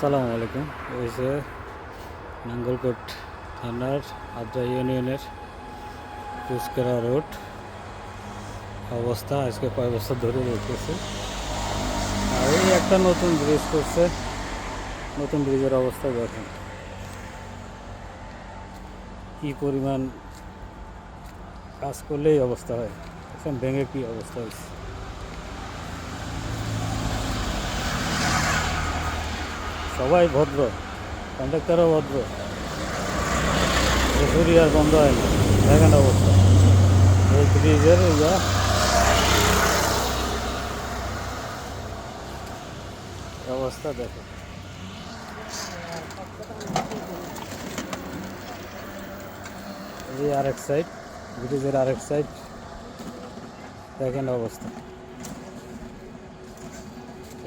আসসালামু আলাইকুম। এই যে নাঙ্গলকোট থানার আদ্রা ইউনিয়নের কুচকেরা রোড অবস্থা আজকে কয়েক বছর ধরে দেখতেছে। আর এই একটা নতুন ব্রিজ করছে, নতুন ব্রিজের অবস্থা দেখেন কি পরিমাণ কাজ করলেই অবস্থা হয়, এখন ভেঙে কি অবস্থা হয়েছে। সবাই ভদ্র, কন্ট্রাক্টরও ভদ্র, চুরি আর বন্ধ হয় না। দেখেন অবস্থা এই ব্রিজের অবস্থা দেখেন। এই আরেক সাইড, ব্রিজের আরেক সাইড দেখেন অবস্থা।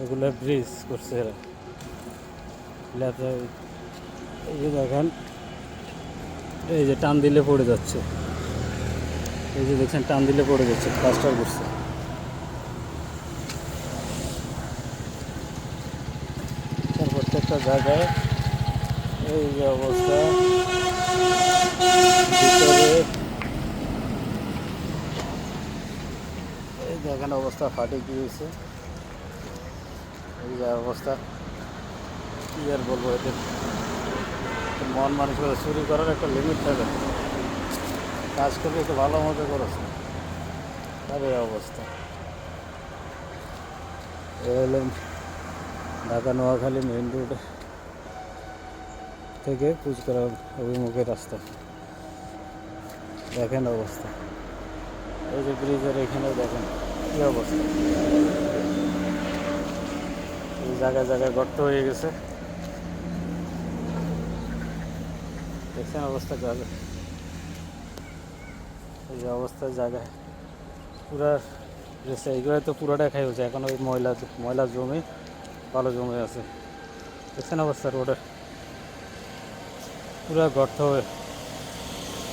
এগুলো ব্রিজ করছে এরা। এই যে দেখেন, এই যে টান দিলে পড়ে যাচ্ছে, এই যে দেখছেন টান দিলে পড়ে যাচ্ছে, প্লাস্টার করছে। প্রত্যেকটা জায়গায় এই যে অবস্থা। ভিতরে এই দেখেন অবস্থা, ফাটে গিয়েছে। এই যে অবস্থা, কি আর বলবো, এদের মন মানুষের চুরি করার একটা লিমিট থাকে। কাজ করলে একটু ভালো মতো করেছে, তার এই অবস্থা। এ হলো ঢাকা নোয়াখালী মেইন রোড থেকে কুচকেরা অভিমুখের রাস্তা। দেখেন অবস্থা, এই যে ব্রিজের এখানে দেখেন কী অবস্থা। এই জায়গায় জায়গায় গর্ত হয়ে গেছে, দেখছেন অবস্থা যাবে। এই যে অবস্থার জায়গায় পুরা গেছে, এইগুলো তো পুরোটাই খাই হচ্ছে। এখন ওই ময়লা জমে ভালো জমে আছে, দেখছেন অবস্থা। রোডের পুরা গর্ত হয়ে,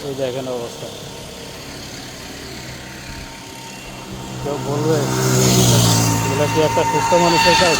ওই দেখেন অবস্থা। কেউ বলবে এগুলো কি একটা সুস্থ মানুষের কাজ?